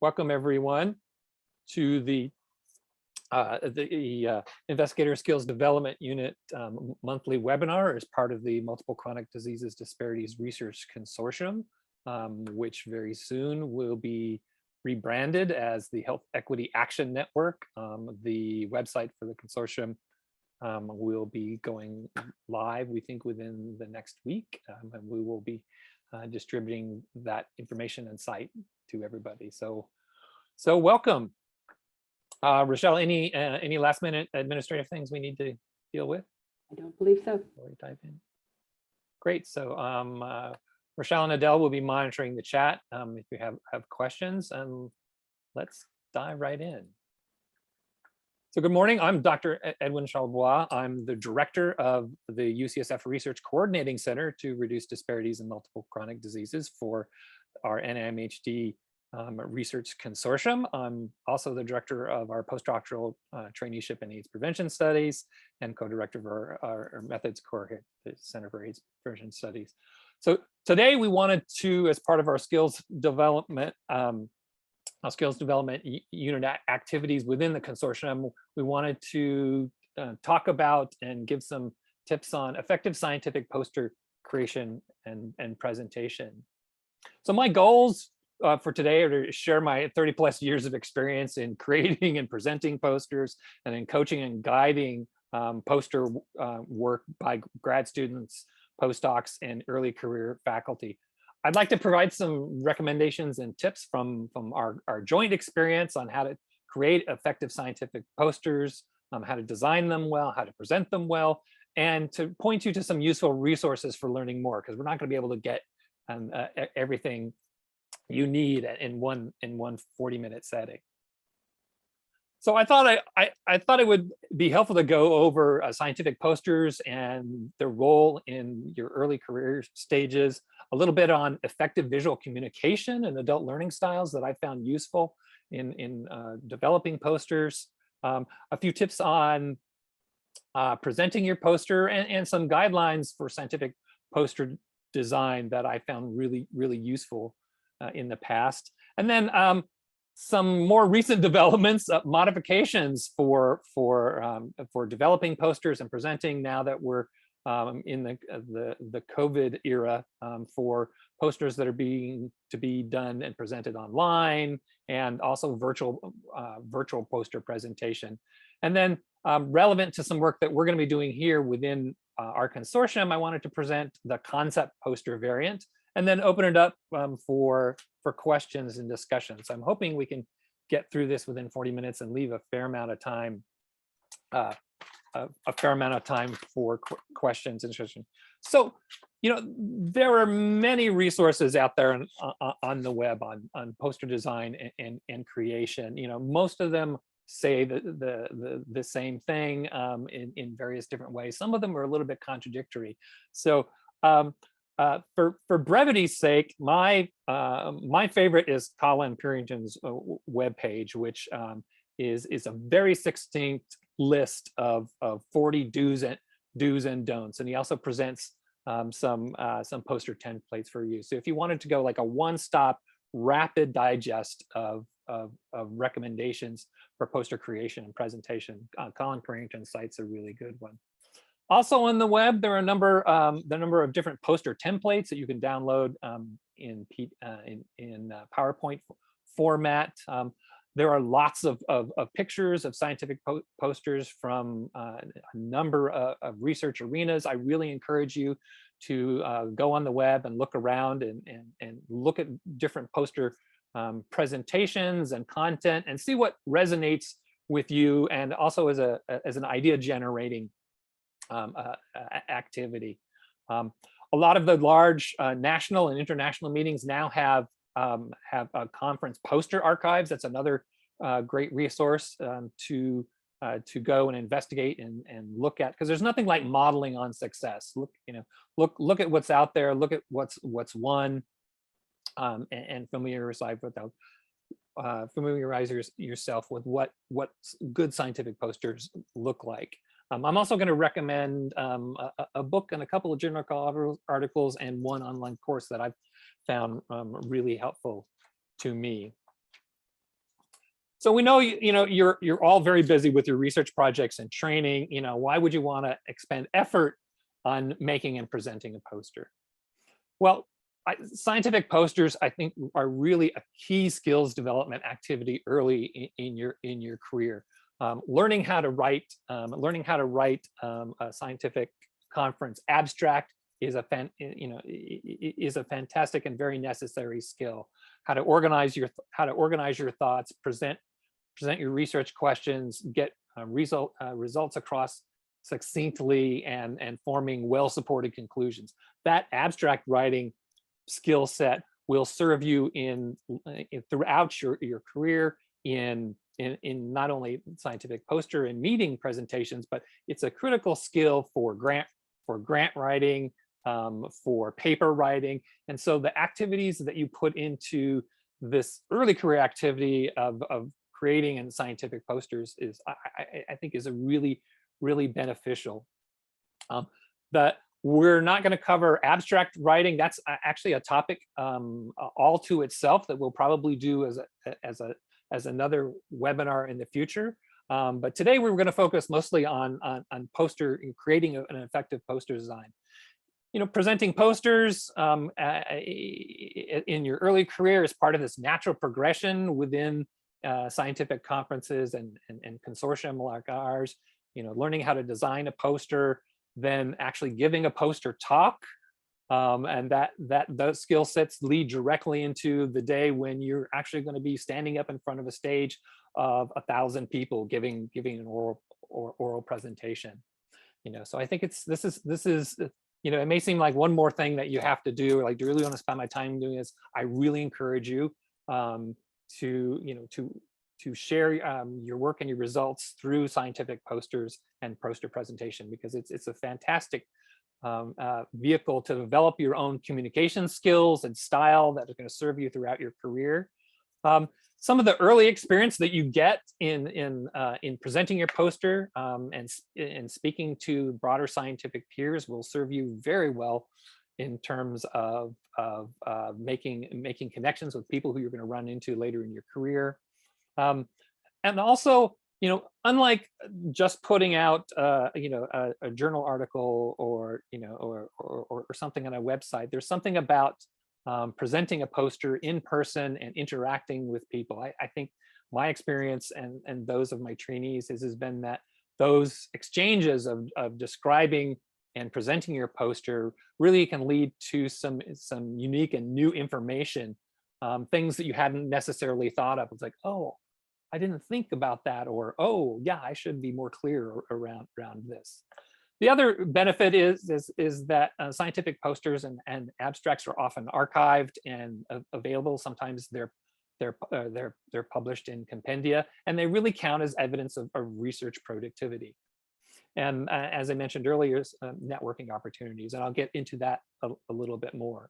Welcome everyone to the Investigator Skills Development Unit monthly webinar as part of the Multiple Chronic Diseases Disparities Research Consortium, which very soon will be rebranded as the Health Equity Action Network. The website for the consortium will be going live, we think, within the next week, and we will be distributing that information and site to everybody. So welcome. Rochelle, any last minute administrative things we need to deal with? I don't believe so. Before we dive in. Great. So Rochelle and Adele will be monitoring the chat if you have questions, and let's dive right in. So good morning, I'm Dr. Edwin Charlebois. I'm the director of the UCSF Research Coordinating Center to Reduce Disparities in Multiple Chronic Diseases for our NIMH Research Consortium. I'm also the director of our postdoctoral traineeship in AIDS prevention studies and co-director of our methods core here at the Center for AIDS Prevention Studies. So today we wanted to, as part of our skills development unit activities within the consortium, we wanted to talk about and give some tips on effective scientific poster creation and presentation. So my goals for today are to share my 30+ years of experience in creating and presenting posters and in coaching and guiding poster work by grad students, postdocs, and early career faculty. I'd like to provide some recommendations and tips from our joint experience on how to create effective scientific posters, how to design them well, how to present them well, and to point you to some useful resources for learning more, because we're not going to be able to get everything you need in one 40-minute setting. So I thought it would be helpful to go over scientific posters and their role in your early career stages, a little bit on effective visual communication and adult learning styles that I found useful in developing posters, a few tips on presenting your poster, and some guidelines for scientific poster design that I found really useful in the past. And then some more recent developments, modifications for developing posters and presenting now that we're in the COVID era, for posters that are to be done and presented online, and also virtual poster presentation. And then relevant to some work that we're going to be doing here within our consortium, I wanted to present the concept poster variant, and then open it up for questions and discussions. I'm hoping we can get through this within 40 minutes and leave a fair amount of time for questions and discussion. So, there are many resources out there on the web on poster design and creation. Most of them say the same thing in various different ways. Some of them are a little bit contradictory. So for brevity's sake, my favorite is Colin Purington's webpage, which is a very succinct list of 40 do's and don'ts, and he also presents some poster templates for you. So if you wanted to go like a one-stop rapid digest of recommendations for poster creation and presentation, Colin Purington's site's a really good one. Also on the web, there are a number of different poster templates that you can download in PowerPoint format. There are lots of pictures of scientific posters from a number of research arenas. I really encourage you to go on the web and look around and look at different poster presentations and content and see what resonates with you, and also as an idea generating activity. A lot of the large national and international meetings now have conference poster archives. That's another great resource to go and investigate and look at, because there's nothing like modeling on success. Look at what's out there, look at what's won, and familiarize yourself with what good scientific posters look like. I'm also going to recommend a book and a couple of journal articles and one online course that I've found really helpful to me. So we know, you're all very busy with your research projects and training. Why would you want to expend effort on making and presenting a poster? Well, scientific posters, I think, are really a key skills development activity early in your career. Learning how to write a scientific conference abstract is a fantastic and very necessary skill. How to organize your thoughts, present your research questions, get results across succinctly, and forming well-supported conclusions. That abstract writing skill set will serve you throughout your career in not only scientific poster and meeting presentations, but it's a critical skill for grant writing, for paper writing. And so the activities that you put into this early career activity of creating and scientific posters I think is a really beneficial. That we're not going to cover abstract writing. That's actually a topic all to itself that we'll probably do as another webinar in the future. But today we're going to focus mostly on creating an effective poster design. Presenting posters in your early career is part of this natural progression within scientific conferences and consortium like ours. Learning how to design a poster, then actually giving a poster talk, and those skill sets lead directly into the day when you're actually going to be standing up in front of a stage of 1,000 people giving an oral presentation. So I think this is it may seem like one more thing that you have to do, like, do you really want to spend my time doing this? I really encourage you to share your work and your results through scientific posters and poster presentation, because it's a fantastic vehicle to develop your own communication skills and style that are going to serve you throughout your career. Some of the early experience that you get in presenting your poster and speaking to broader scientific peers will serve you very well in terms of making connections with people who you're going to run into later in your career. And also, unlike just putting out a journal article or something on a website, there's something about presenting a poster in person and interacting with people. I think my experience and those of my trainees has been that those exchanges of describing and presenting your poster really can lead to some unique and new information, things that you hadn't necessarily thought of. It's like, oh, I didn't think about that, or, oh yeah, I should be more clear around this. The other benefit is that scientific posters and abstracts are often archived and available. Sometimes they're published in compendia, and they really count as evidence of research productivity. And as I mentioned earlier, networking opportunities, and I'll get into that a little bit more.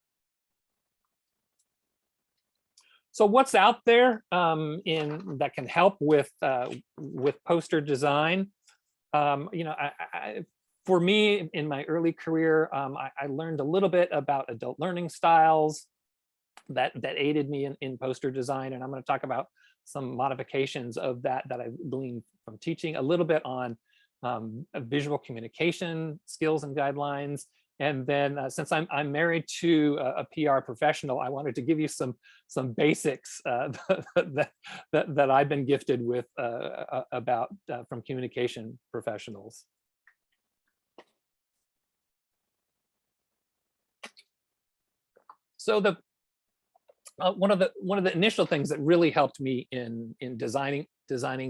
So what's out there that can help with poster design? For me, in my early career, I learned a little bit about adult learning styles that aided me in poster design, and I'm going to talk about some modifications of that I gleaned from teaching, a little bit on visual communication skills and guidelines. And then since I'm married to a PR professional, I wanted to give you some basics that I've been gifted with from communication professionals. So one of the initial things that really helped me in designing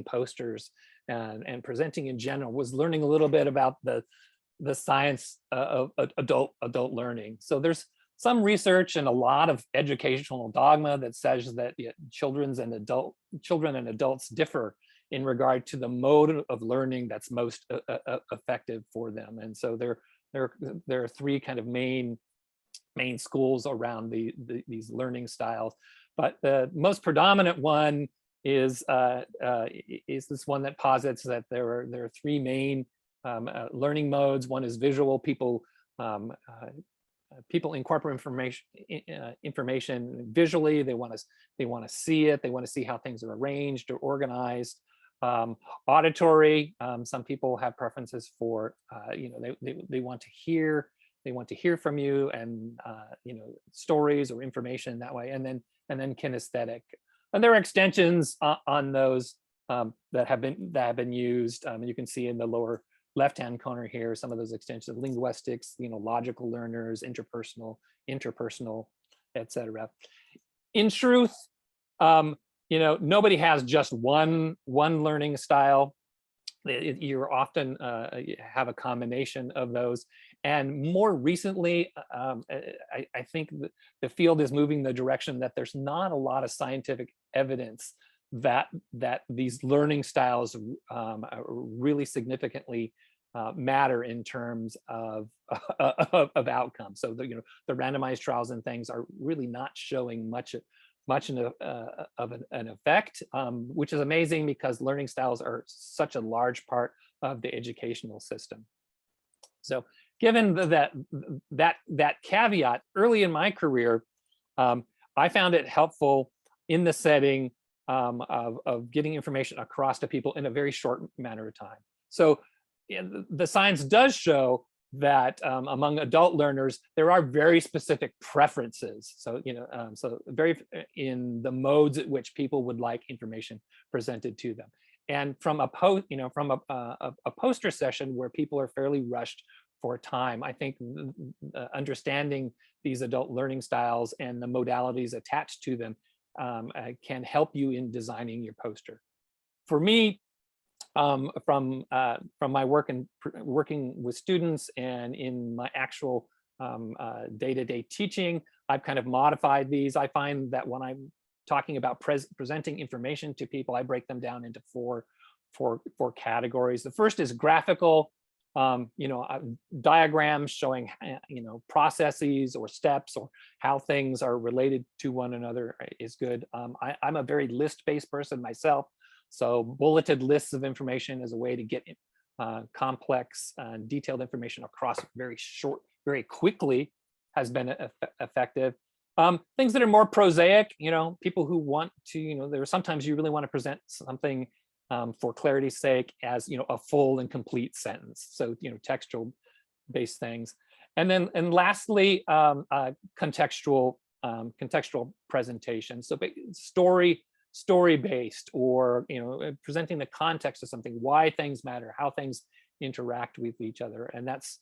posters and presenting in general was learning a little bit about the science of adult learning. So there's some research and a lot of educational dogma that says that children and adults differ in regard to the mode of learning that's most effective for them. And so there are three kind of main schools around these learning styles, but the most predominant one is this one that posits that there are three main learning modes. One is visual. People people incorporate information visually. They want to see it. They want to see how things are arranged or organized. Auditory. Some people have preferences for they want to hear. They want to hear from you, and stories or information that way. And then kinesthetic. And there are extensions on those that have been used. You can see in the lower left-hand corner here some of those extensions: linguistics, logical learners, interpersonal, etc. In truth, nobody has just one learning style. You're often have a combination of those. And more recently, I think the field is moving in the direction that there's not a lot of scientific evidence that these learning styles really significantly matter in terms of outcomes. So the randomized trials and things are really not showing much of an effect, which is amazing because learning styles are such a large part of the educational system. So given that caveat, early in my career, I found it helpful in the setting of getting information across to people in a very short matter of time. So the science does show that among adult learners, there are very specific preferences. So, so very in the modes at which people would like information presented to them. And from a poster session where people are fairly rushed for time, I think understanding these adult learning styles and the modalities attached to them can help you in designing your poster. For me, from my work and working with students and in my actual day-to-day teaching, I've kind of modified these. I find that when I'm talking about presenting information to people, I break them down into four categories. The first is graphical, diagrams showing processes or steps or how things are related to one another is good. I'm a very list-based person myself. So bulleted lists of information is a way to get complex, detailed information across very quickly has been effective. Things that are more prosaic, people who want to, there are sometimes you really want to present something for clarity's sake as, a full and complete sentence. So, textual based things. And lastly, contextual presentation. So story-based, or presenting the context of something, why things matter, how things interact with each other. And that's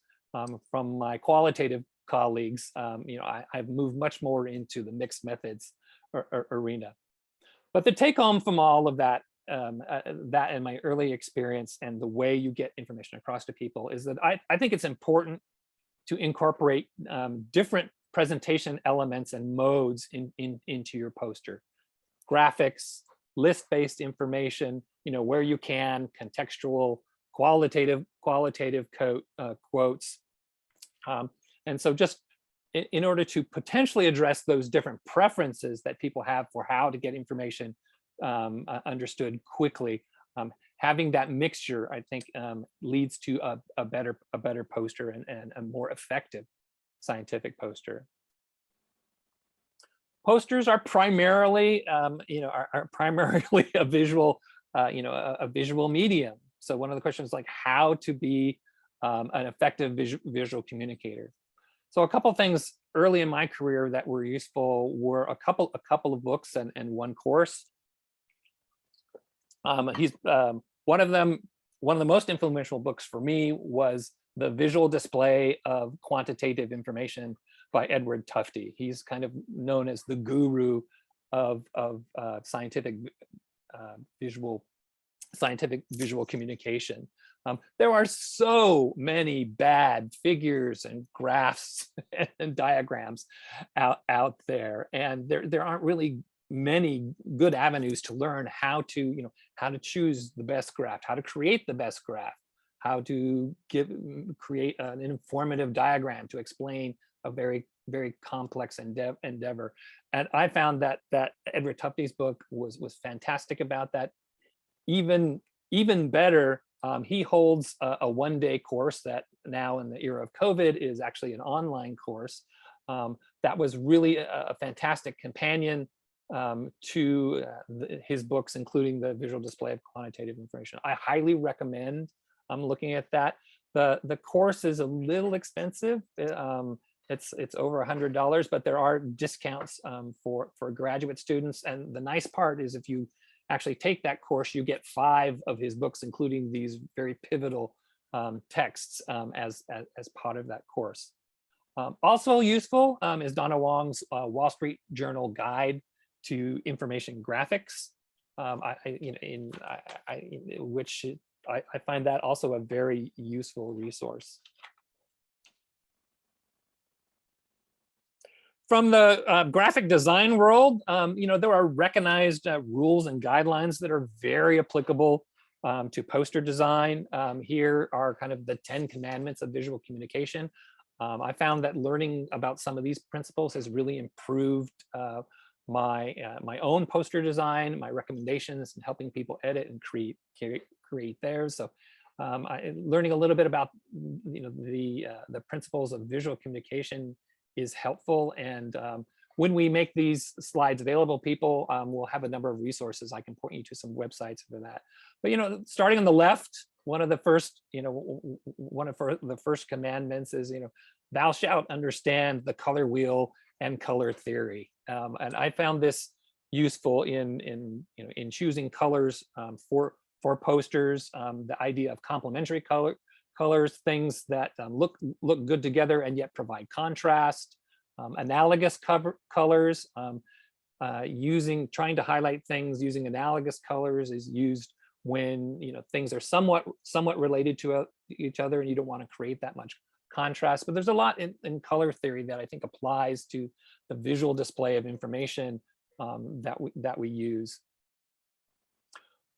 from my qualitative colleagues. I've moved much more into the mixed methods arena. But the take home from all of that, that in my early experience and the way you get information across to people, is that I think it's important to incorporate different presentation elements and modes into your poster. Graphics, list-based information, where you can, contextual, qualitative quotes. And so just in order to potentially address those different preferences that people have for how to get information understood quickly, having that mixture, I think, leads to a better poster and a more effective scientific poster. Posters are primarily, primarily a visual, a visual medium. So one of the questions is like how to be an effective visual communicator. So a couple of things early in my career that were useful were a couple of books and one course. One of the most influential books for me was The Visual Display of Quantitative Information by Edward Tufte. He's kind of known as the guru of scientific visual communication. There are so many bad figures and graphs and diagrams out there, and there aren't really many good avenues to learn how to choose the best graph, how to create the best graph, how to create an informative diagram to explain a very, very complex endeavor. And I found that Edward Tufte's book was fantastic about that. Even better, he holds a one-day course that now in the era of COVID is actually an online course That was really a fantastic companion to his books, including the visual display of quantitative information. I highly recommend looking at that. The course is a little expensive. It's over $100, but there are discounts for graduate students. And the nice part is if you actually take that course, you get 5 of his books, including these very pivotal texts as part of that course. Also useful is Donna Wong's Wall Street Journal Guide to Information Graphics, which I find that also a very useful resource. From the graphic design world, there are recognized rules and guidelines that are very applicable to poster design. Here are kind of the 10 commandments of visual communication. I found that learning about some of these principles has really improved my own poster design, my recommendations, and helping people edit and create theirs. So learning a little bit about the principles of visual communication is helpful. And when we make these slides available, people will have a number of resources. I can point you to some websites for that. But starting on the left, one of the first commandments is thou shalt understand the color wheel and color theory. And I found this useful in choosing colors for posters. The idea of complementary colors, things that look good together and yet provide contrast. Analogous colors, trying to highlight things using analogous colors is used when things are somewhat related to each other and you don't want to create that much contrast. But there's a lot in color theory that I think applies to the visual display of information that we use.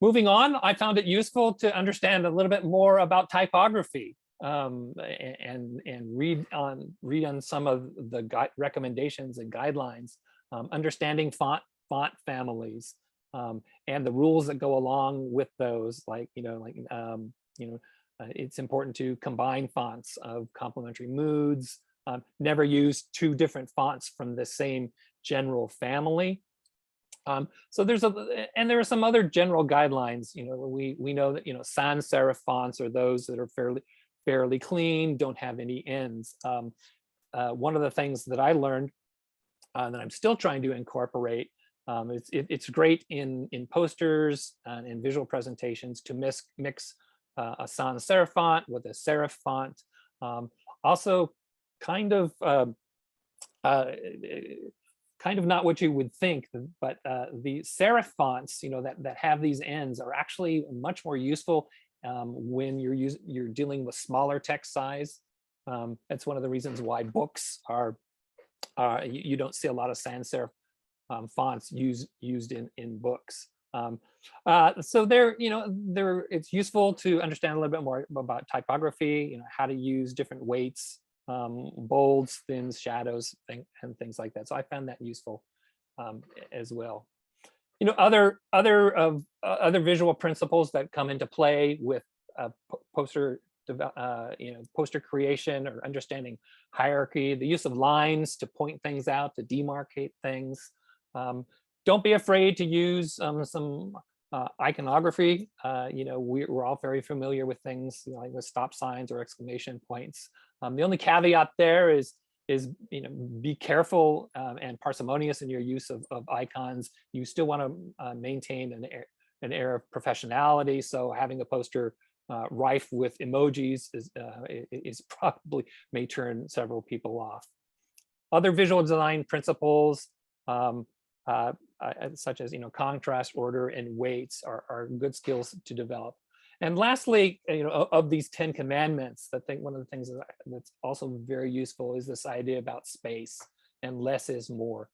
Moving on, I found it useful to understand a little bit more about typography and read on some of the recommendations and guidelines, understanding font families and the rules that go along with those. It's important to combine fonts of complementary moods, never use 2 different fonts from the same general family. So there are some other general guidelines. We know that sans serif fonts are those that are fairly clean, don't have any ends. One of the things that I learned that I'm still trying to incorporate, it's great in posters and in visual presentations to mix a sans serif font with a serif font. Also, kind of not what you would think, but the serif fonts, that have these ends are actually much more useful when you're dealing with smaller text size. That's one of the reasons why books are you don't see a lot of sans serif fonts used in books. So it's useful to understand a little bit more about typography, how to use different weights, bolds, thins, shadows, and things like that. So I found that useful as well. Other visual principles that come into play with poster creation or understanding hierarchy, the use of lines to point things out, to demarcate things. Don't be afraid to use some iconography. We're all very familiar with things like with stop signs or exclamation points. The only caveat there is be careful and parsimonious in your use of icons. You still want to maintain an air of professionality. So having a poster rife with emojis is probably may turn several people off. Other visual design principles, such as contrast, order, and weights are good skills to develop. And lastly, of these 10 commandments, I think one of the things that's also very useful is this idea about space and less is more.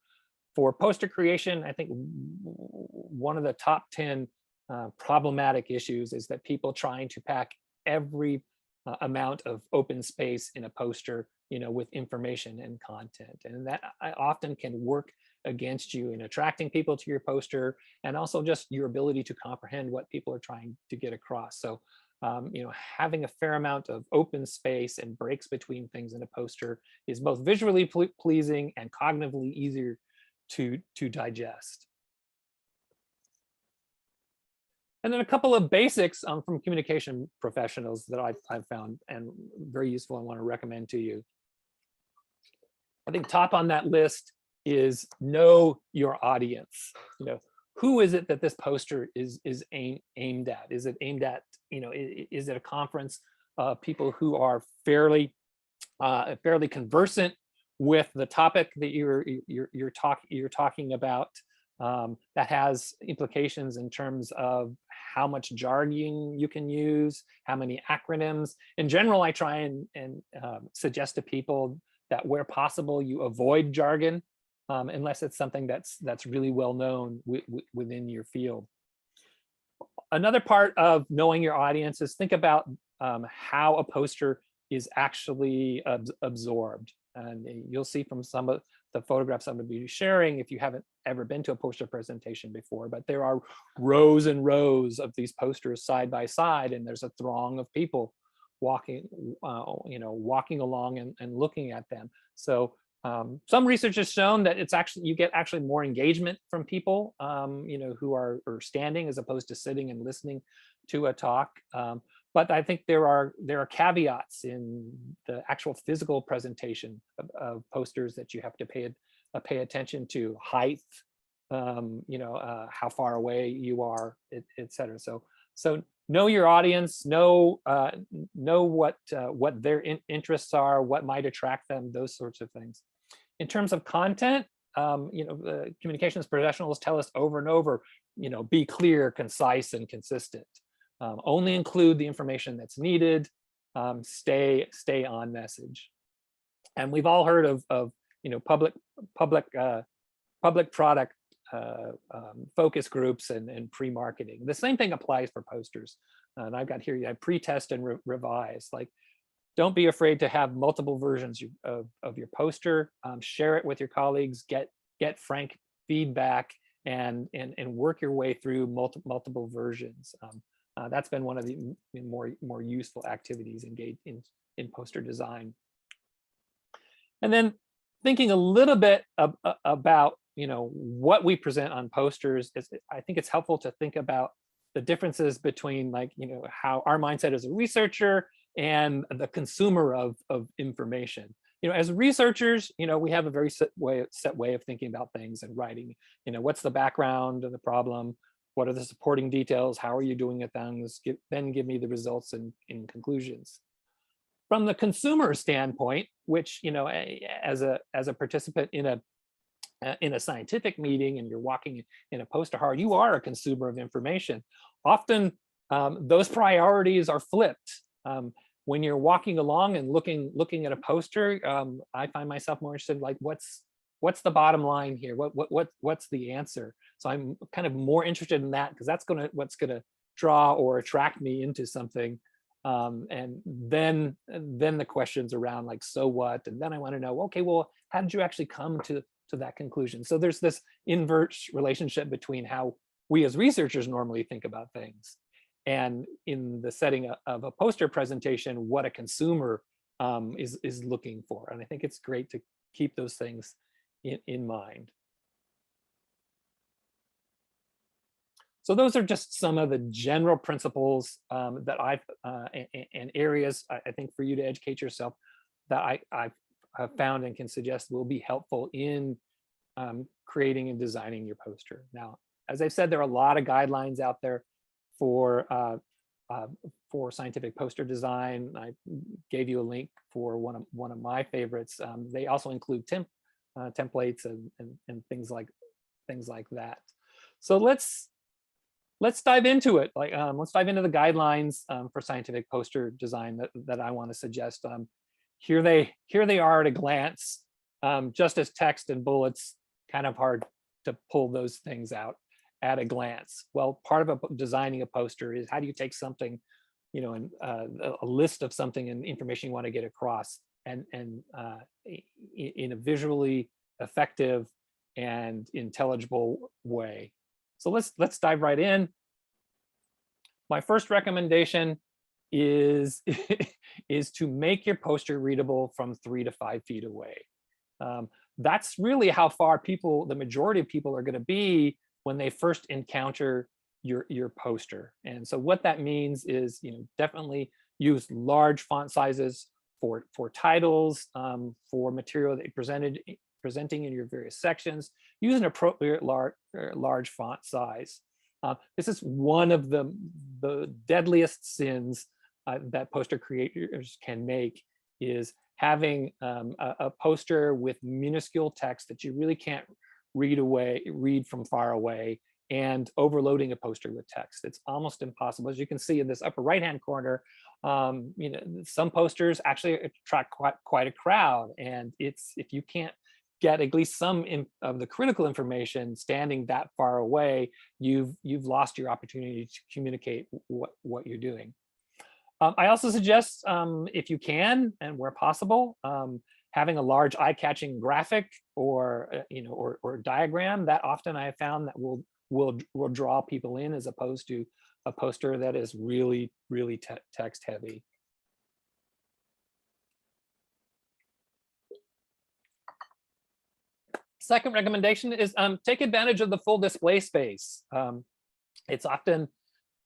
For poster creation, I think one of the top 10 problematic issues is that people trying to pack every amount of open space in a poster, with information and content, and that often can work against you in attracting people to your poster, and also just your ability to comprehend what people are trying to get across. So Having a fair amount of open space and breaks between things in a poster is both visually pleasing and cognitively easier to digest. And then a couple of basics from communication professionals that I've found and very useful and want to recommend to you. I think top on that list is know your audience. Who is it that this poster is aimed at? Is it aimed at, is it a conference of people who are fairly conversant with the topic that you're talking about, that has implications in terms of how much jargon you can use, how many acronyms. In general, I try and suggest to people that where possible, you avoid jargon, unless it's something that's really well known within your field. Another part of knowing your audience is think about how a poster is actually absorbed. And you'll see from some of the photographs I'm going to be sharing, if you haven't ever been to a poster presentation before, but there are rows and rows of these posters side by side, and there's a throng of people walking along and looking at them. So some research has shown that you get more engagement from people, who are standing as opposed to sitting and listening to a talk. But I think there are caveats in the actual physical presentation of posters that you have to pay attention to: height, how far away you are, et cetera. So know your audience, know what their interests are, what might attract them, those sorts of things. In terms of content, the communications professionals tell us over and over, be clear, concise, and consistent. Only include the information that's needed. Stay on message. And we've all heard of public product focus groups and pre-marketing. The same thing applies for posters. And I've got here, pre-test and revise. Like, don't be afraid to have multiple versions of your poster. Share it with your colleagues. Get frank feedback and work your way through multiple versions. That's been one of the more useful activities engaged in poster design. And then thinking a little bit about what we present on posters, I think it's helpful to think about the differences between how our mindset as a researcher and the consumer of information. As researchers, we have a very set way of thinking about things and writing. What's the background of the problem? What are the supporting details? How are you doing at things? Then give me the results and conclusions. From the consumer standpoint, which as a participant in a scientific meeting, and you're walking in a poster hall, you are a consumer of information. Often those priorities are flipped. When you're walking along and looking at a poster, I find myself more interested, like, what's the bottom line here? What's the answer? So I'm kind of more interested in that, because that's what's gonna draw or attract me into something. And then the questions around, like, so what? And then I want to know, okay, well, how did you actually come to that conclusion? So there's this inverse relationship between how we as researchers normally think about things, and in the setting of a poster presentation, what a consumer is looking for. And I think it's great to keep those things in mind. So those are just some of the general principles that I've and areas I think for you to educate yourself that I've found and can suggest will be helpful in creating and designing your poster. Now, as I said, there are a lot of guidelines out there for scientific poster design. I gave you a link for one of my favorites. They also include templates and things like that. So let's dive into it. Let's dive into the guidelines for scientific poster design that I want to suggest. Here they are at a glance. Just as text and bullets, kind of hard to pull those things out at a glance. Well, part of designing a poster is, how do you take something, and a list of something and information you want to get across, and in a visually effective and intelligible way. So let's dive right in. My first recommendation is is to make your poster readable from 3 to 5 feet away. That's really how far people, the majority of people, are going to be when they first encounter your poster. And so what that means is, definitely use large font sizes for titles, for material that you presenting in your various sections. Use an appropriate large font size. This is one of the deadliest sins that poster creators can make, is having a poster with minuscule text that you really can't read from far away, and overloading a poster with text. It's almost impossible. As you can see in this upper right-hand corner, some posters actually attract quite a crowd, and if you can't get at least some of the critical information standing that far away, you've lost your opportunity to communicate what you're doing. I also suggest, if you can and where possible, having a large eye-catching graphic or diagram. That often I have found that will draw people in, as opposed to a poster that is really text heavy. Second recommendation is take advantage of the full display space. It's often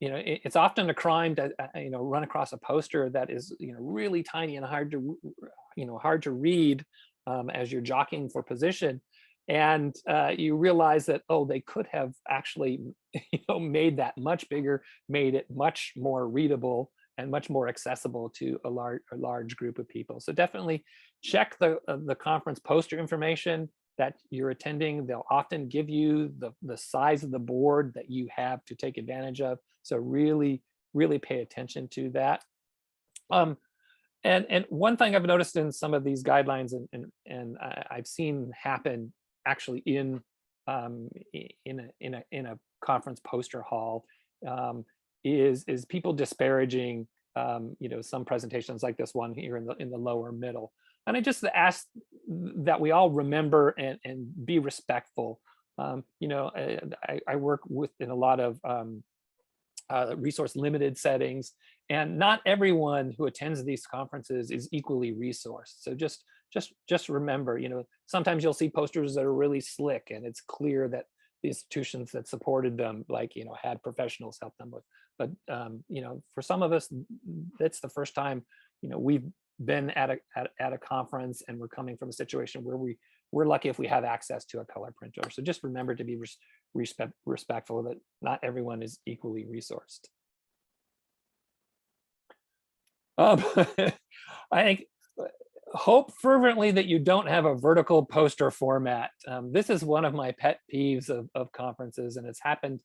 a crime to run across a poster that is really tiny and hard to read as you're jockeying for position, and you realize that, oh, they could have actually made that much bigger, made it much more readable and much more accessible to a large group of people. So definitely check the conference poster information that you're attending. They'll often give you the size of the board that you have to take advantage of. So really pay attention to that. And one thing I've noticed in some of these guidelines, and I've seen happen actually in a conference poster hall, is people disparaging some presentations like this one here in the lower middle. And I just ask that we all remember and be respectful. I work in a lot of resource limited settings, and not everyone who attends these conferences is equally resourced. So just remember, sometimes you'll see posters that are really slick, and it's clear that the institutions that supported them, had professionals help them with. But for some of us, that's the first time we've been at a conference, and we're coming from a situation where we're lucky if we have access to a color printer. So just remember to be respectful that not everyone is equally resourced. I hope fervently that you don't have a vertical poster format. This is one of my pet peeves of conferences, and it's happened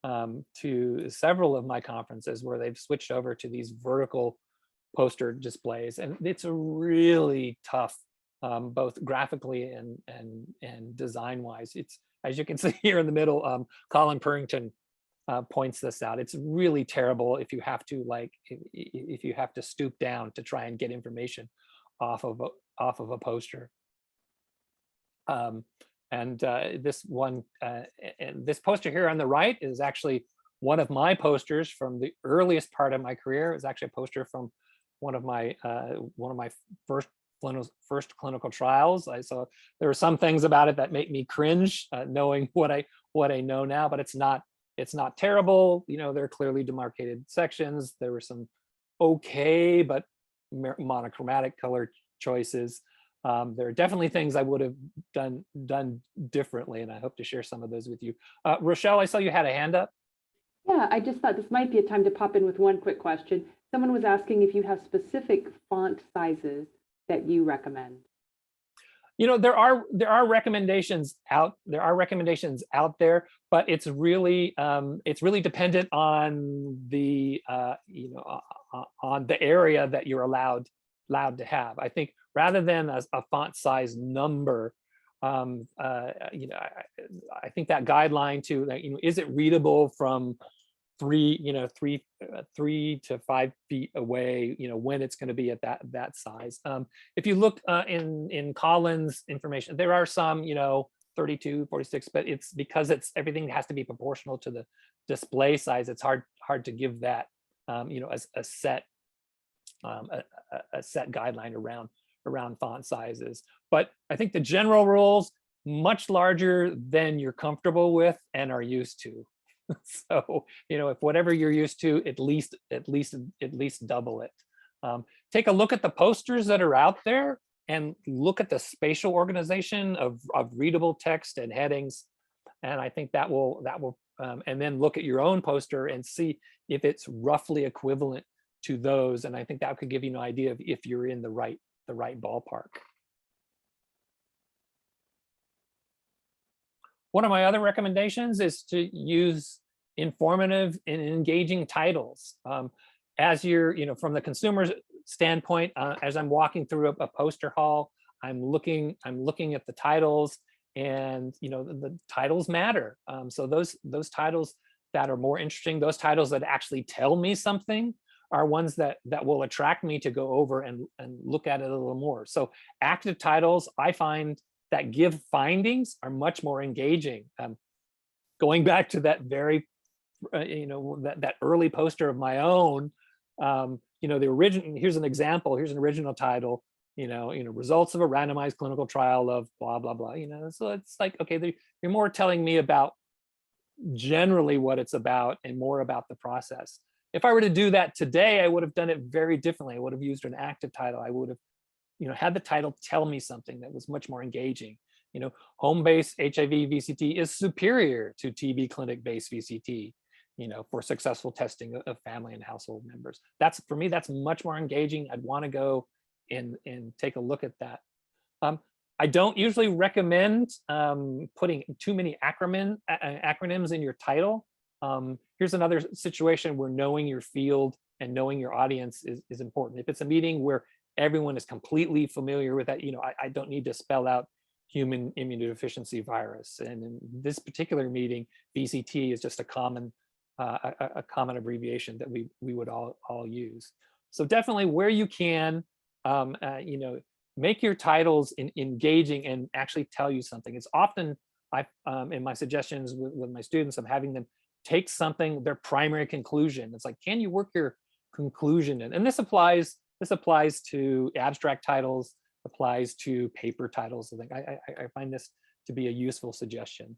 to several of my conferences where they've switched over to these vertical poster displays, and it's a really tough, both graphically and design wise. It's, as you can see here in the middle, Colin Purrington points this out. It's really terrible if you have to stoop down to try and get information off of a poster. This poster here on the right is actually one of my posters from the earliest part of my career. It was actually a poster from one of my first clinical trials. So there were some things about it that make me cringe, knowing what I know now, but it's not terrible. There are clearly demarcated sections. There were some okay but monochromatic color choices. There are definitely things I would have done differently, and I hope to share some of those with you. Rochelle, I saw you had a hand up. Yeah, I just thought this might be a time to pop in with one quick question. Someone was asking if you have specific font sizes that you recommend. There are recommendations out there, but it's really dependent on the on the area that you're allowed to have. I think rather than a font size number, I think that guideline to is it readable from 3 to 5 feet away, when it's going to be at that size. If you look in Colin's information, there are some 32, 46, but it's because everything has to be proportional to the display size. It's hard to give that as a set a set guideline around font sizes. But I think the general rules, much larger than you're comfortable with and are used to. So, if whatever you're used to, at least double it. Take a look at the posters that are out there and look at the spatial organization of readable text and headings. And I think that will, and then look at your own poster and see if it's roughly equivalent to those. And I think that could give you an idea of if you're in the right ballpark. One of my other recommendations is to use informative and engaging titles. As you're, from the consumer's standpoint, as I'm walking through a poster hall, I'm looking at the titles, and the titles matter. So those titles that are more interesting, those titles that actually tell me something, are ones that will attract me to go over and look at it a little more. So active titles, I find, that give findings are much more engaging. Going back to that very, that early poster of my own, the original, here's an example, here's an original title, results of a randomized clinical trial of blah, blah, blah, so it's like, okay, you're more telling me about generally what it's about and more about the process. If I were to do that today, I would have done it very differently. I would have used an active title. I would have had the title tell me something that was much more engaging. Home-based HIV VCT is superior to TB clinic-based VCT, for successful testing of family and household members. That's, for me, that's much more engaging. I'd want to go and take a look at that. I don't usually recommend putting too many acronyms in your title. Here's another situation where knowing your field and knowing your audience is important. If it's a meeting where everyone is completely familiar with that, I don't need to spell out human immunodeficiency virus. And in this particular meeting, VCT is just a common abbreviation that we would all use. So definitely, where you can, make your titles engaging and actually tell you something. It's often, in my suggestions with my students, I'm having them take something, their primary conclusion. It's like, can you work your conclusion in? And this applies to abstract titles, applies to paper titles. I think I find this to be a useful suggestion.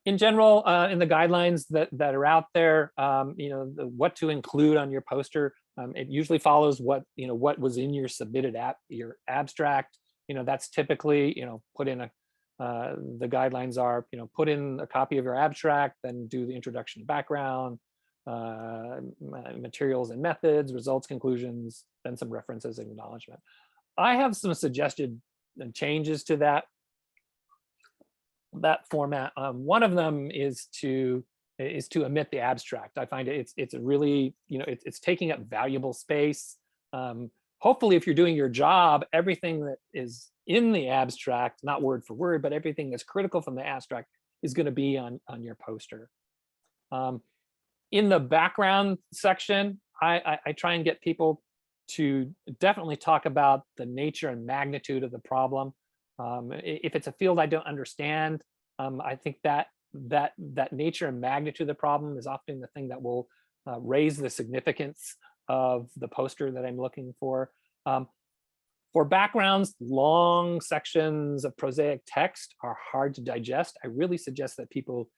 In general, in the guidelines that are out there, what to include on your poster, it usually follows what was in your submitted your abstract. That's typically, put in the guidelines are, put in a copy of your abstract, then do the introduction, background, materials and methods, results, conclusions, then some references and acknowledgement. I have some suggested changes to that format. One of them is to omit the abstract. I find it's a really, it's taking up valuable space. Hopefully, if you're doing your job, everything that is in the abstract, not word for word, but everything that's critical from the abstract is going to be on your poster. In the background section, I try and get people to definitely talk about the nature and magnitude of the problem. If it's a field I don't understand, I think that nature and magnitude of the problem is often the thing that will raise the significance of the poster that I'm looking for. For backgrounds, long sections of prosaic text are hard to digest. I really suggest that people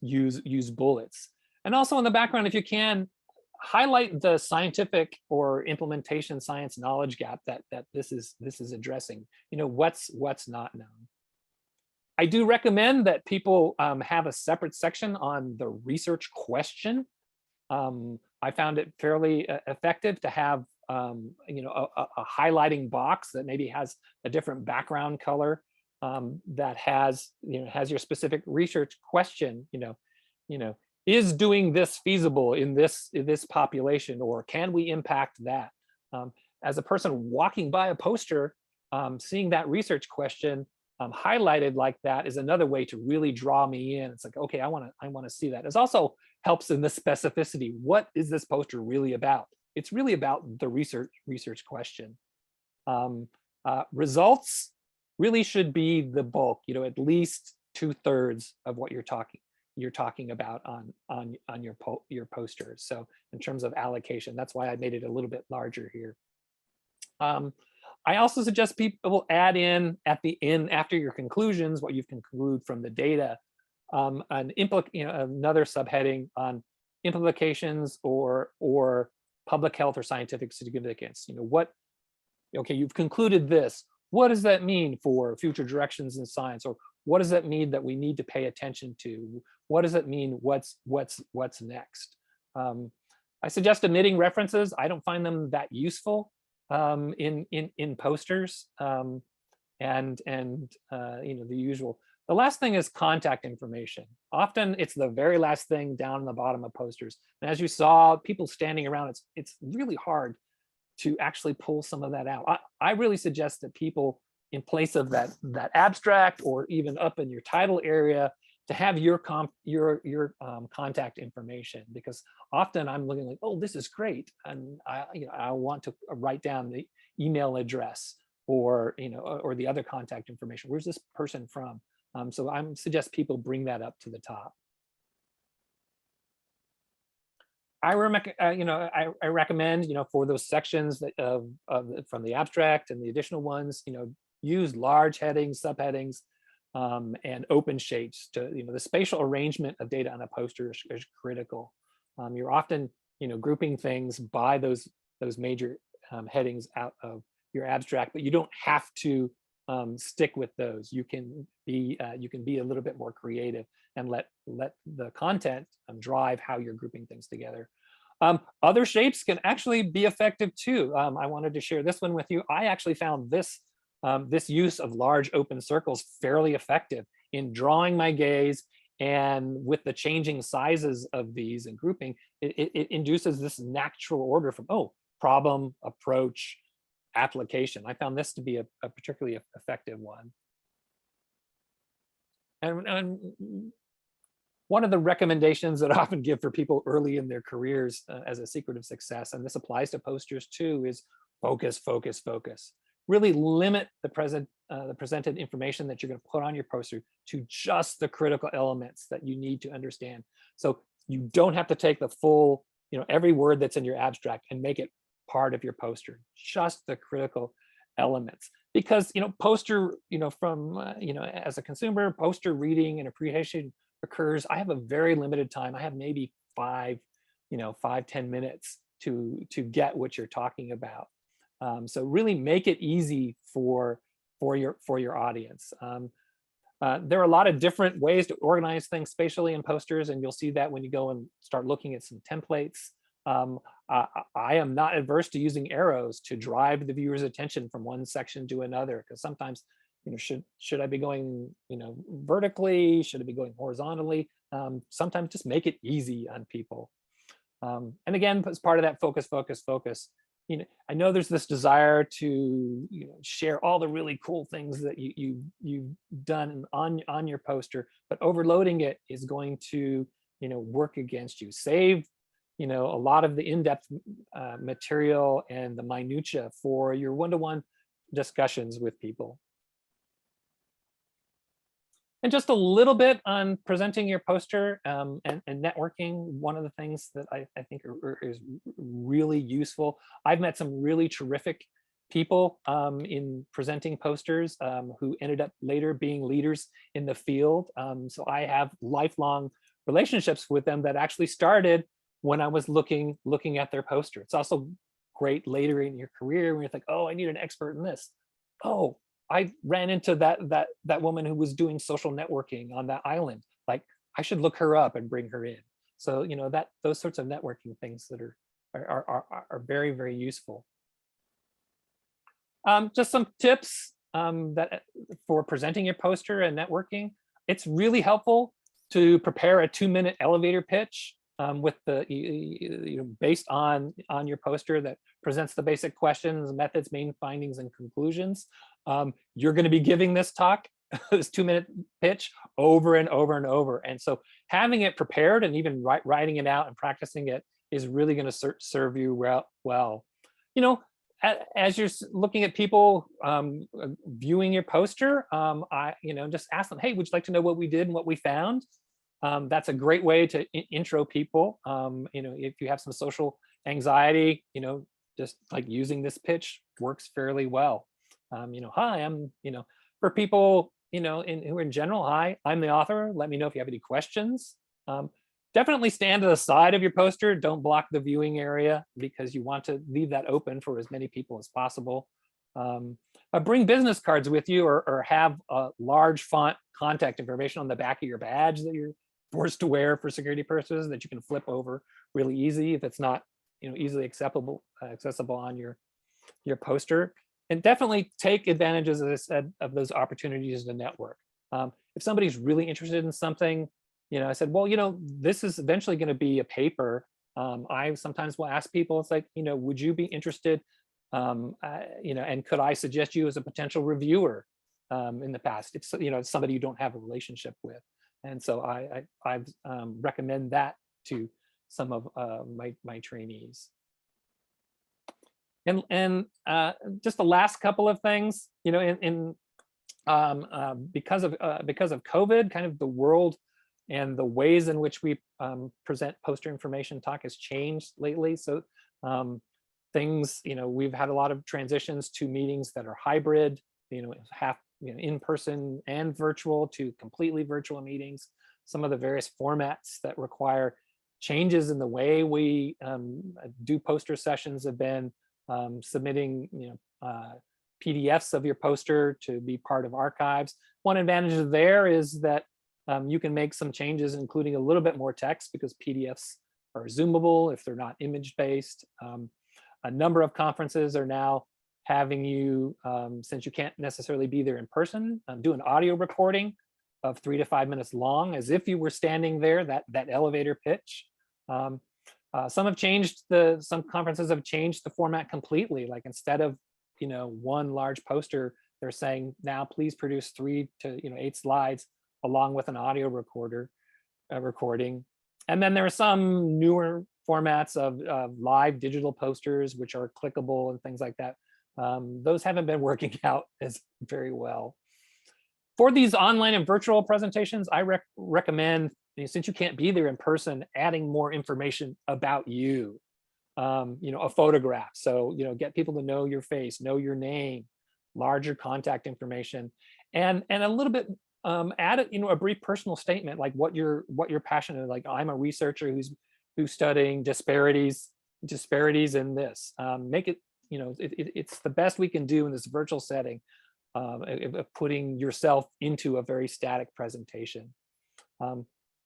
use bullets. And also in the background, if you can, highlight the scientific or implementation science knowledge gap that this is addressing. What's not known. I do recommend that people have a separate section on the research question. I found it fairly effective to have a highlighting box that maybe has a different background color that has your specific research question. Is doing this feasible in this population, or can we impact that? As a person walking by a poster, seeing that research question highlighted like that is another way to really draw me in. It's like, okay, I want to see that. It also helps in the specificity. What is this poster really about? It's really about the research question. Results really should be the bulk. At least 2/3 of what you're talking. you're talking about on your posters. So in terms of allocation, that's why I made it a little bit larger here. I also suggest people add in at the end, after your conclusions, what you've concluded from the data, another subheading on implications or public health or scientific significance. Okay, you've concluded this. What does that mean for future directions in science? Or what does that mean that we need to pay attention to? What does it mean? What's next? I suggest omitting references. I don't find them that useful in posters, and the usual. The last thing is contact information. Often it's the very last thing down in the bottom of posters. And as you saw, people standing around, it's really hard to actually pull some of that out. I really suggest that people, in place of that abstract or even up in your title area, to have your contact information, because often I'm looking like, oh, this is great, and I want to write down the email address or the other contact information. Where's this person from? So I suggest people bring that up to the top. I recommend, for those sections that from the abstract and the additional ones, use large headings, subheadings, and open shapes to, the spatial arrangement of data on a poster is critical. You're often, grouping things by those major headings out of your abstract, but you don't have to stick with those. You can be a little bit more creative and let the content drive how you're grouping things together. Other shapes can actually be effective too. I wanted to share this one with you. I actually found this use of large open circles fairly effective in drawing my gaze, and with the changing sizes of these and grouping, it induces this natural order from, problem, approach, application. I found this to be a particularly effective one. And one of the recommendations that I often give for people early in their careers as a secret of success, and this applies to posters too, is focus, focus, focus. Really limit the presented information that you're going to put on your poster to just the critical elements that you need to understand. So you don't have to take the full, every word that's in your abstract and make it part of your poster, just the critical elements. Because, poster, from, as a consumer, poster reading and appreciation occurs. I have a very limited time. I have maybe 5, 10 minutes to get what you're talking about. So really make it easy for your audience. There are a lot of different ways to organize things spatially in posters, and you'll see that when you go and start looking at some templates. I am not adverse to using arrows to drive the viewer's attention from one section to another, because sometimes, should I be going, vertically? Should I be going horizontally? Sometimes just make it easy on people. And again, as part of that focus, focus, focus, I know there's this desire to, share all the really cool things that you've done on your poster, but overloading it is going to, work against you. Save, a lot of the in-depth material and the minutia for your one-to-one discussions with people. And just a little bit on presenting your poster and networking. One of the things that I think is really useful. I've met some really terrific people in presenting posters who ended up later being leaders in the field. So I have lifelong relationships with them that actually started when I was looking at their poster. It's also great later in your career when you think, oh, I need an expert in this. Oh, I ran into that woman who was doing social networking on that island. Like, I should look her up and bring her in. So, those sorts of networking things that are very, very useful. Just some tips that for presenting your poster and networking. It's really helpful to prepare a 2-minute elevator pitch with the based on your poster that presents the basic questions, methods, main findings, and conclusions. You're going to be giving this talk, this 2-minute pitch, over and over and over. And so having it prepared and even writing it out and practicing it is really going to serve you well. As you're looking at people viewing your poster, I just ask them, hey, would you like to know what we did and what we found? That's a great way to intro people. If you have some social anxiety, just like using this pitch works fairly well. Hi, I'm, for people, who are in general, hi, I'm the author. Let me know if you have any questions. Definitely stand to the side of your poster. Don't block the viewing area because you want to leave that open for as many people as possible. Bring business cards with you, or have a large font contact information on the back of your badge that you're forced to wear for security purposes that you can flip over really easy if it's not easily accessible on your poster. And definitely take advantage, as I said, of those opportunities to network. If somebody's really interested in something, I said, well, this is eventually going to be a paper. I sometimes will ask people, it's like, would you be interested, and could I suggest you as a potential reviewer in the past? It's, it's somebody you don't have a relationship with. And so I recommend that to some of my trainees. And just the last couple of things, because of COVID, kind of the world and the ways in which we present poster information talk has changed lately. So things, we've had a lot of transitions to meetings that are hybrid, half in person and virtual to completely virtual meetings. Some of the various formats that require changes in the way we do poster sessions have been submitting PDFs of your poster to be part of archives. One advantage there is that you can make some changes, including a little bit more text, because PDFs are zoomable if they're not image based. A number of conferences are now having you, since you can't necessarily be there in person, do an audio recording of 3 to 5 minutes long, as if you were standing there, that elevator pitch. Some conferences have changed the format completely. Like, instead of one large poster, they're saying now please produce 3 to 8 slides along with an audio recording. And then there are some newer formats of live digital posters, which are clickable and things like that. Those haven't been working out as very well. For these online and virtual presentations, I recommend, since you can't be there in person, adding more information about you. A photograph. So, get people to know your face, know your name, larger contact information, and a little bit add a brief personal statement, like what you're passionate. Like, I'm a researcher who's studying disparities in this. Make it, it's the best we can do in this virtual setting of putting yourself into a very static presentation.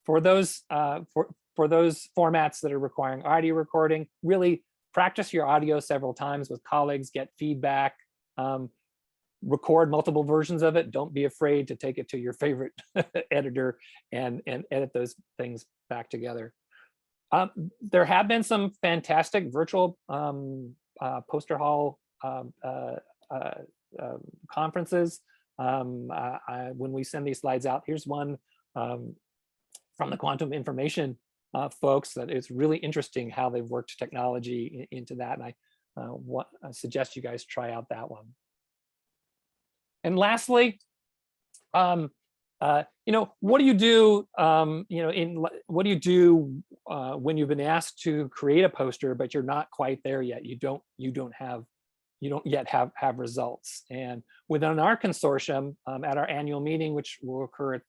For those formats that are requiring audio recording, really practice your audio several times with colleagues, get feedback, record multiple versions of it. Don't be afraid to take it to your favorite editor and edit those things back together. There have been some fantastic virtual poster hall conferences. When we send these slides out, here's one from the quantum information folks that it's really interesting how they've worked technology into that. And I suggest you guys try out that one. And lastly, what do you do? What do you do when you've been asked to create a poster, but you're not quite there yet? You don't yet have results. And within our consortium, at our annual meeting, which will occur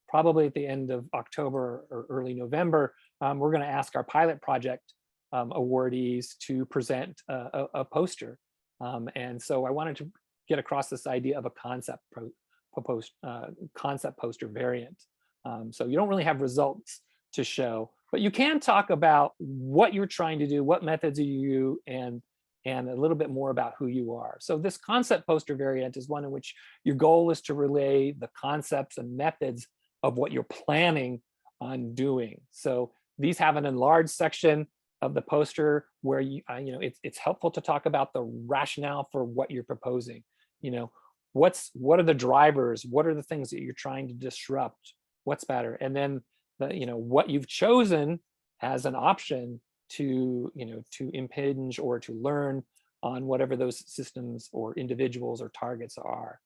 probably at the end of October or early November, we're going to ask our pilot project awardees to present a poster. And so I wanted to get across this idea of a concept poster variant. So you don't really have results to show, but you can talk about what you're trying to do, what methods you use, and a little bit more about who you are. So this concept poster variant is one in which your goal is to relay the concepts and methods of what you're planning on doing. So these have an enlarged section of the poster where it's helpful to talk about the rationale for what you're proposing. What are the drivers? What are the things that you're trying to disrupt? What's better? And then what you've chosen as an option to impinge or to learn on whatever those systems or individuals or targets are.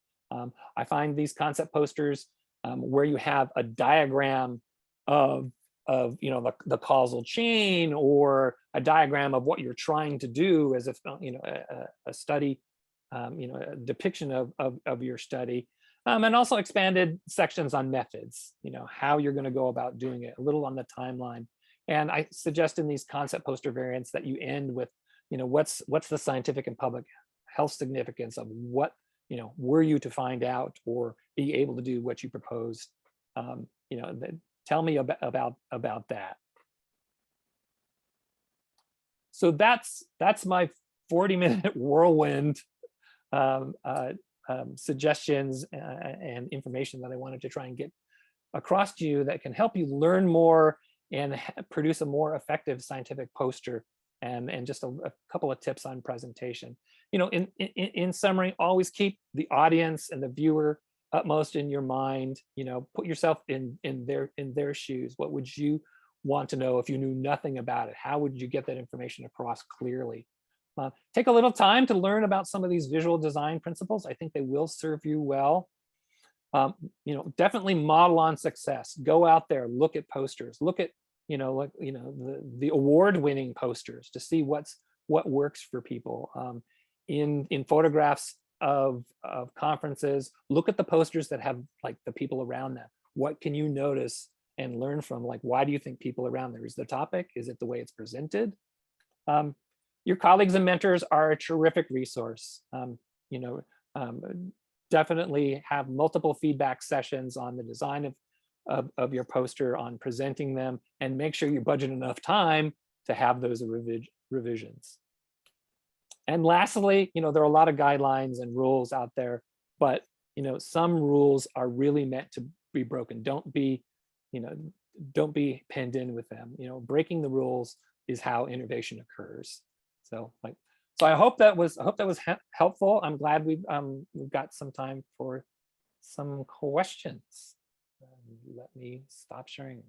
I find these concept posters where you have a diagram you know, the causal chain, or a diagram of what you're trying to do as if, you know, a study, you know, a depiction of your study. And also expanded sections on methods, you know, how you're going to go about doing it, a little on the timeline. And I suggest in these concept poster variants that you end with, you know, what's the scientific and public health significance of what, you know, were you to find out or be able to do what you proposed. You know, tell me about that. So that's my 40-minute whirlwind suggestions and information that I wanted to try and get across to you that can help you learn more and produce a more effective scientific poster, and just a couple of tips on presentation. You know, in summary, always keep the audience and the viewer utmost in your mind. You know, put yourself in their shoes. What would you want to know if you knew nothing about it? How would you get that information across clearly? Take a little time to learn about some of these visual design principles. I think they will serve you well. You know, definitely model on success. Go out there, look at posters, look at, you know, like, you know, the award-winning posters to see what works for people. In photographs of conferences, look at the posters that have like the people around them. What can you notice and learn from? Like, why do you think people around there? Is the topic? Is it the way it's presented? Your colleagues and mentors are a terrific resource. You know, definitely have multiple feedback sessions on the design of your poster, on presenting them, and make sure you budget enough time to have those revisions. And lastly, you know, there are a lot of guidelines and rules out there, but, you know, some rules are really meant to be broken. Don't be penned in with them. You know, breaking the rules is how innovation occurs. So I hope that was helpful. I'm glad we've got some time for some questions. Let me stop sharing.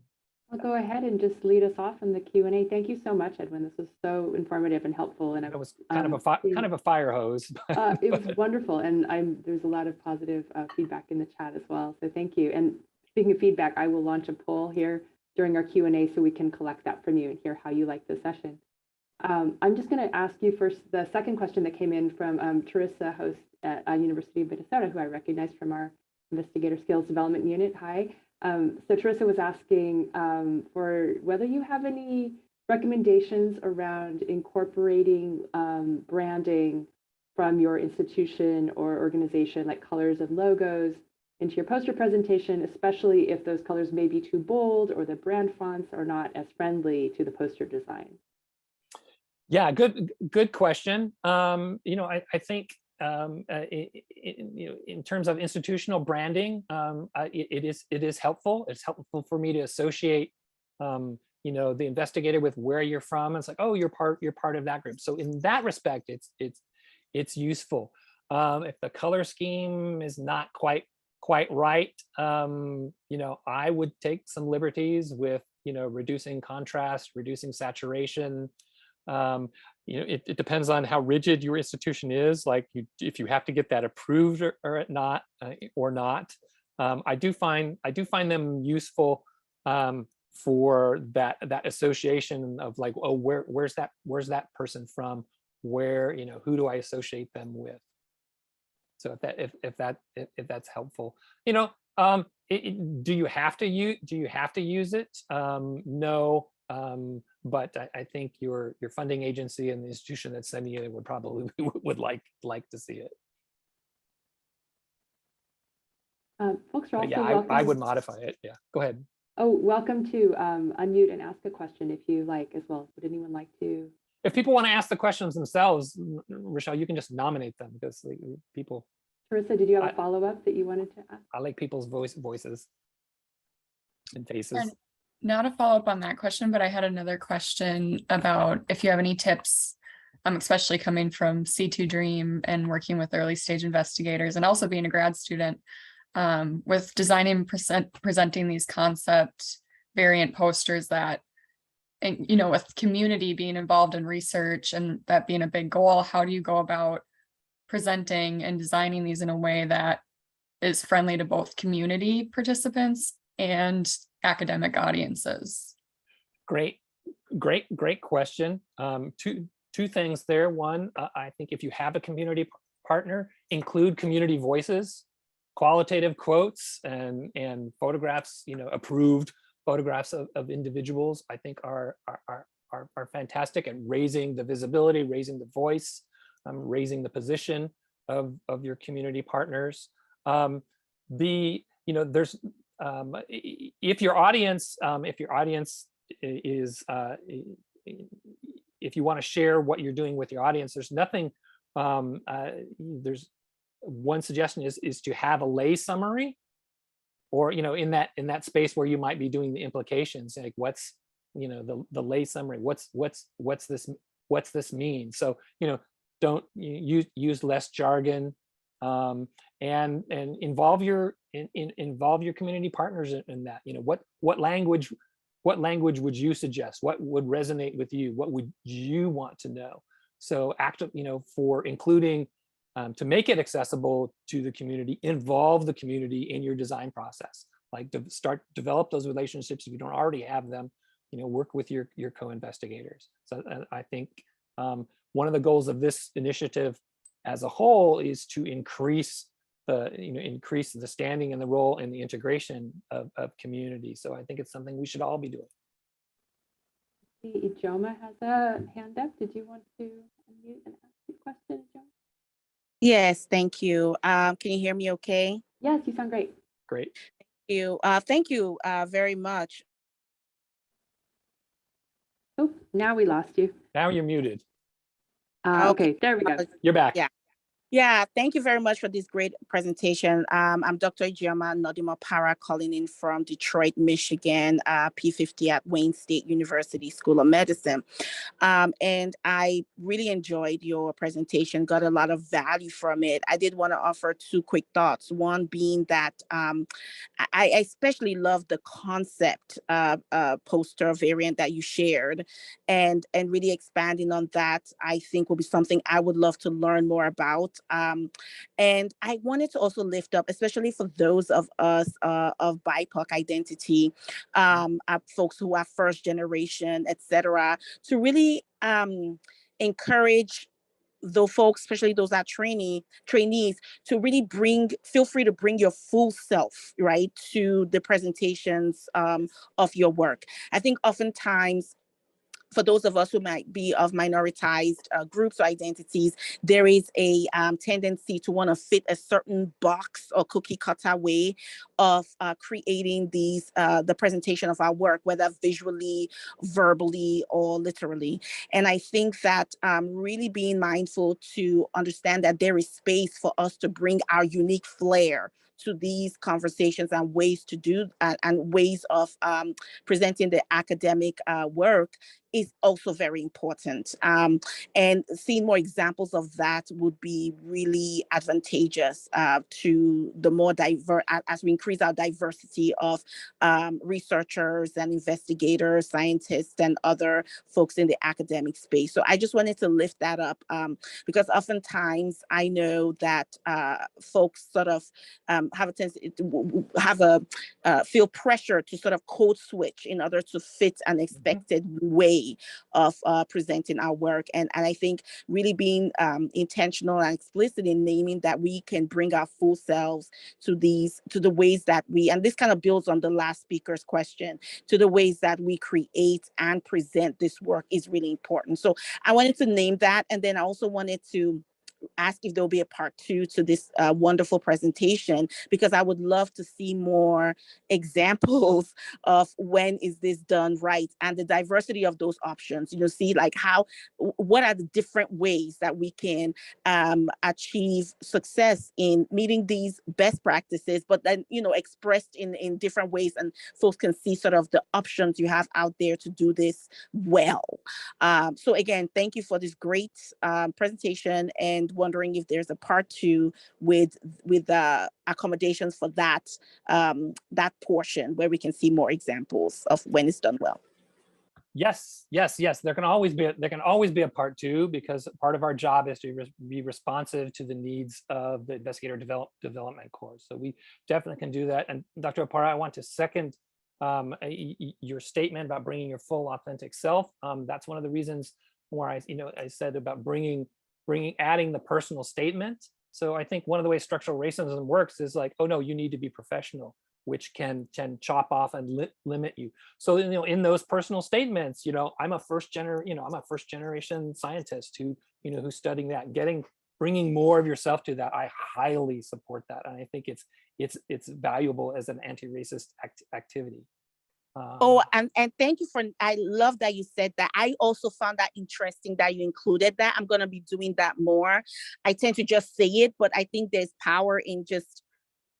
I'll go ahead and just lead us off in the Q&A. Thank you so much, Edwin. This was so informative and helpful. And it was kind of a fire hose. It was wonderful, and there's a lot of positive feedback in the chat as well. So thank you. And speaking of feedback, I will launch a poll here during our Q&A so we can collect that from you and hear how you like the session. I'm just going to ask you first the second question that came in from Teresa, host at University of Minnesota, who I recognize from our Investigator Skills Development Unit. Hi. So Teresa was asking for whether you have any recommendations around incorporating branding from your institution or organization, like colors and logos, into your poster presentation, especially if those colors may be too bold or the brand fonts are not as friendly to the poster design. Yeah, good question. You know, I think you know, in terms of institutional branding, it is helpful. It's helpful for me to associate, you know, the investigator with where you're from. It's like, oh, you're part of that group. So in that respect, it's useful. If the color scheme is not quite right, you know, I would take some liberties with, you know, reducing contrast, reducing saturation. You know, it depends on how rigid your institution is. Like, if you have to get that approved or not. I do find them useful for that association of like, oh, where's that person from? Where, you know, who do I associate them with? So if that's helpful, you know, do you have to use it? No. But I think your funding agency and the institution that's sending it would probably would like to see it. Folks are also welcome. I would modify it. Yeah, go ahead. Oh, welcome to unmute and ask a question if you like as well. Would anyone like to? If people want to ask the questions themselves, Rochelle, you can just nominate them, because people. Teresa, did you have a follow-up that you wanted to ask? I like people's voices and faces. And not a follow-up on that question, but I had another question about if you have any tips, especially coming from C2 Dream and working with early stage investigators and also being a grad student, with designing presenting these concept variant posters that, and you know, with community being involved in research and that being a big goal, how do you go about presenting and designing these in a way that is friendly to both community participants and academic audiences? Great question. Two things there. One, I think if you have a community partner, include community voices, qualitative quotes and photographs, approved photographs of individuals, I think are fantastic at raising the visibility, raising the voice, raising the position of your community partners. There's if your audience is if you want to share what you're doing with your audience, there's nothing. There's one suggestion is to have a lay summary, or in that space where you might be doing the implications, like what's the lay summary, what's this mean. So don't use less jargon, and involve your community partners in that. What language would you suggest? What would resonate with you? What would you want to know? So active, for including, to make it accessible to the community, involve the community in your design process. Like develop those relationships if you don't already have them. Work with your co-investigators. So I think one of the goals of this initiative as a whole is to increase the standing and the role and the integration of community. So I think it's something we should all be doing. Ijoma has a hand up. Did you want to unmute and ask a question, Ijoma? Yes, thank you. Can you hear me okay? Yes, you sound great. Great. Thank you very much. Oh, now we lost you. Now you're muted. Okay, there we go. You're back. Yeah, thank you very much for this great presentation. I'm Dr. Ijoma Nodimo-Para, calling in from Detroit, Michigan, P50 at Wayne State University School of Medicine. And I really enjoyed your presentation, got a lot of value from it. I did want to offer two quick thoughts. One being that I especially love the concept poster variant that you shared, and really expanding on that, I think will be something I would love to learn more about. And I wanted to also lift up, especially for those of us of BIPOC identity, folks who are first generation, etc., to really encourage the folks, especially those that trainees, to really feel free to bring your full self, right, to the presentations of your work. I think oftentimes, for those of us who might be of minoritized groups or identities, there is a tendency to want to fit a certain box or cookie cutter way of creating the presentation of our work, whether visually, verbally, or literally. And I think that really being mindful to understand that there is space for us to bring our unique flair to these conversations and ways to do and ways of presenting the academic work is also very important. And seeing more examples of that would be really advantageous to the more diverse, as we increase our diversity of researchers and investigators, scientists, and other folks in the academic space. So I just wanted to lift that up because oftentimes I know that folks sort of have a tendency to feel pressure to sort of code switch in order to fit an expected way of presenting our work. And I think really being intentional and explicit in naming that we can bring our full selves to the ways that and this kind of builds on the last speaker's question, to the ways that we create and present this work is really important. So I wanted to name that. And then I also wanted to ask if there'll be a part 2 to this wonderful presentation, because I would love to see more examples of when is this done right and the diversity of those options, see like what are the different ways that we can achieve success in meeting these best practices, but then, expressed in different ways, and folks can see sort of the options you have out there to do this well. So again, thank you for this great presentation, and wondering if there's a part 2 with accommodations for that portion where we can see more examples of when it's done well. Yes. There can always be a part 2, because part of our job is to be responsive to the needs of the investigator development course. So we definitely can do that. And Dr. Opara, I want to second your statement about bringing your full authentic self. That's one of the reasons why I said about adding the personal statement. So I think one of the ways structural racism works is like, oh no, you need to be professional, which can chop off and limit you. So in those personal statements, I'm a first generation scientist who's studying that, bringing more of yourself to that. I highly support that, and I think it's valuable as an anti-racist activity. Oh, and thank you I love that you said that. I also found that interesting that you included that. I'm going to be doing that more. I tend to just say it, but I think there's power in just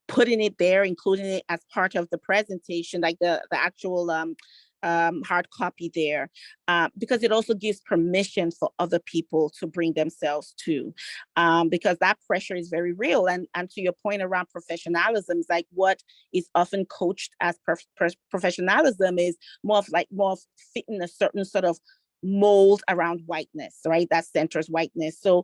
putting it there, including it as part of the presentation, like the actual hard copy there, because it also gives permission for other people to bring themselves to, because that pressure is very real. And to your point around professionalism, is like what is often coached as professionalism is more of fitting a certain sort of mold around whiteness, right? That centers whiteness. So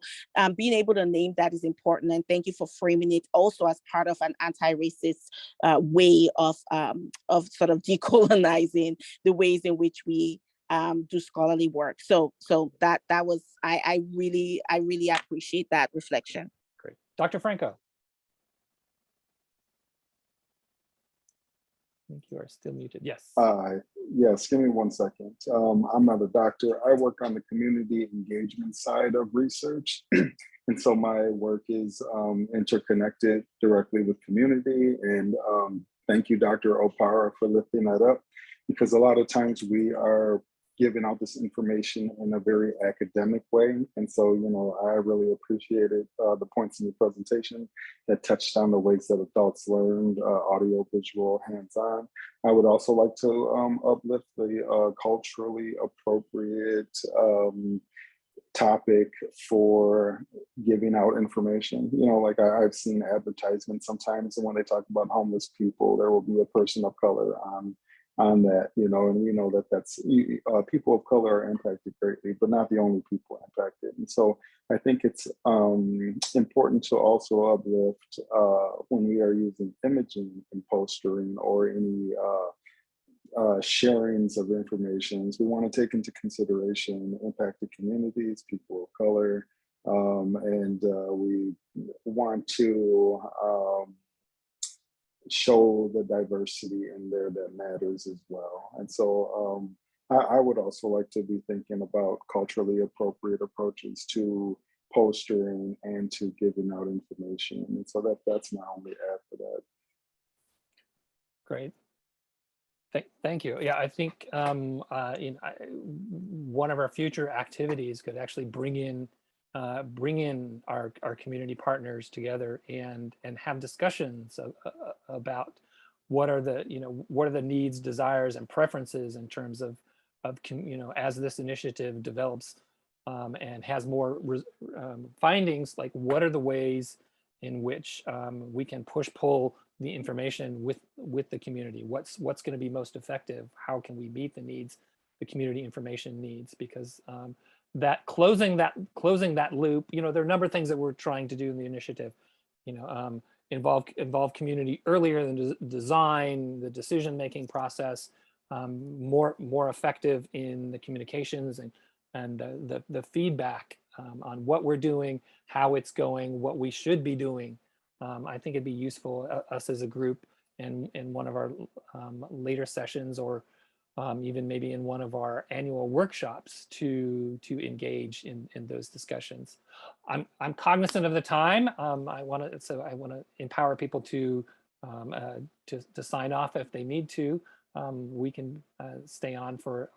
being able to name that is important. And thank you for framing it also as part of an anti-racist way of sort of decolonizing the ways in which we do scholarly work. So that was, I really appreciate that reflection. Great. Dr. Franco. I think you are still muted. Yes. Yes, give me 1 second. I'm not a doctor. I work on the community engagement side of research. And so my work is interconnected directly with community. And thank you, Dr. Opara, for lifting that up, because a lot of times we are giving out this information in a very academic way. And so, I really appreciated the points in your presentation that touched on the ways that adults learned, audio, visual, hands-on. I would also like to uplift the culturally appropriate topic for giving out information. Like I've seen advertisements sometimes, and when they talk about homeless people, there will be a person of color on that, and we know that that's people of color are impacted greatly, but not the only people impacted. And so I think it's important to also uplift when we are using imaging and postering or any sharings of information. We want to take into consideration impacted communities, people of color, and we want to show the diversity in there that matters as well. And so I would also like to be thinking about culturally appropriate approaches to postering and to giving out information. And so that's my only add for that. Great. Thank you. Yeah, I think one of our future activities could actually bring in our community partners together and have discussions about what are the needs, desires, and preferences in terms of as this initiative develops and has more findings, like what are the ways in which we can pull the information with the community. What's going to be most effective? How can we meet the needs the community information needs? Because that closing that loop, there are a number of things that we're trying to do in the initiative. Involve community earlier in the design, the decision-making process, more effective in the communications and the feedback on what we're doing, how it's going, what we should be doing. I think it'd be useful us as a group in one of our later sessions, or even maybe in one of our annual workshops to engage in those discussions. I'm cognizant of the time. I want to empower people to sign off if they need to. We can stay on for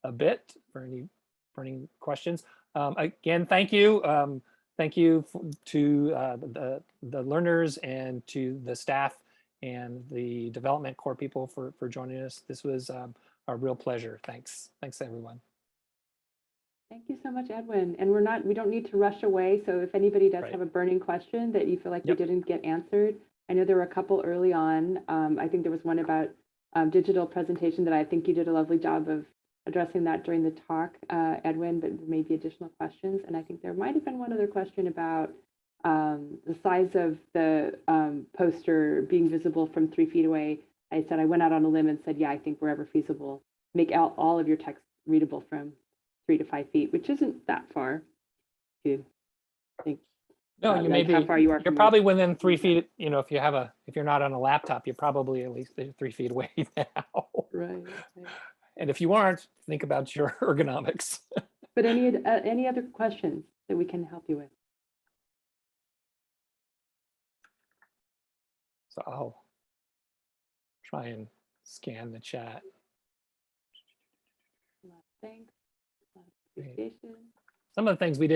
a bit for any burning questions. Again, thank you. Thank you to the learners and to the staff and the development core people for joining us. This was a real pleasure. Thanks everyone. Thank you so much, Edwin. And we don't need to rush away. So if anybody does have a burning question that you feel like we didn't get answered, I know there were a couple early on. I think there was one about digital presentation that I think you did a lovely job of addressing that during the talk, Edwin, but maybe additional questions. And I think there might have been one other question about the size of the poster being visible from 3 feet away. I said I went out on a limb and said, yeah, I think wherever feasible, make out all of your text readable from 3 to 5 feet, which isn't that far. If you think No, you may like be, how far you are you're from your- probably within 3 feet, you know, if you're not on a laptop, you're probably at least 3 feet away now. Right. And if you aren't, think about your ergonomics. But any other questions that we can help you with? So I'll try and scan the chat. Thanks. Great. Appreciation. Some of the things we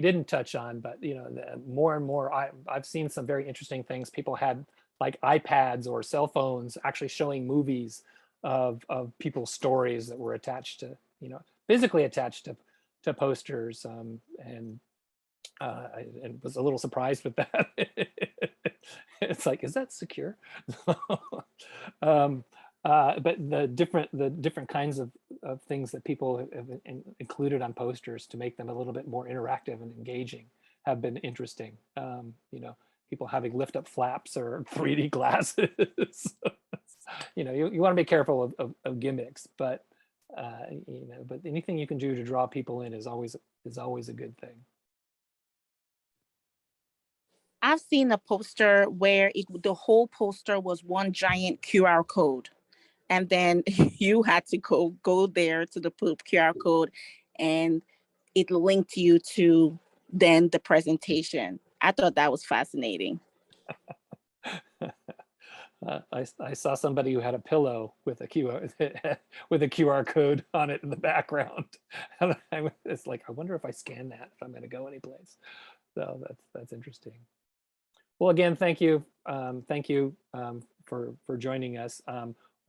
didn't touch on, but you know, more and more I've seen some very interesting things. People had like iPads or cell phones actually showing movies of people's stories that were attached to, you know, physically attached to posters, and I was a little surprised with that. It's like, is that secure? But the different kinds of things that people have included on posters to make them a little bit more interactive and engaging have been interesting. You know, people having lift up flaps or 3D glasses. You know, you want to be careful of gimmicks, but you know, but anything you can do to draw people in is always a good thing. I've seen a poster where the whole poster was one giant QR code. And then you had to go there to the QR code and it linked you to then the presentation. I thought that was fascinating. I saw somebody who had a pillow with a QR code on it in the background. And it's like, I wonder if I scan that, if I'm going to go anyplace. So that's interesting. Well, again, thank you. Thank you for joining us.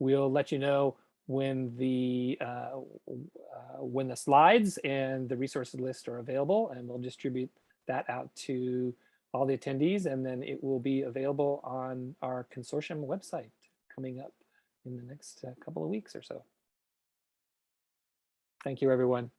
We'll let you know when the slides and the resources list are available, and we'll distribute that out to all the attendees, and then it will be available on our consortium website coming up in the next couple of weeks or so. Thank you, everyone.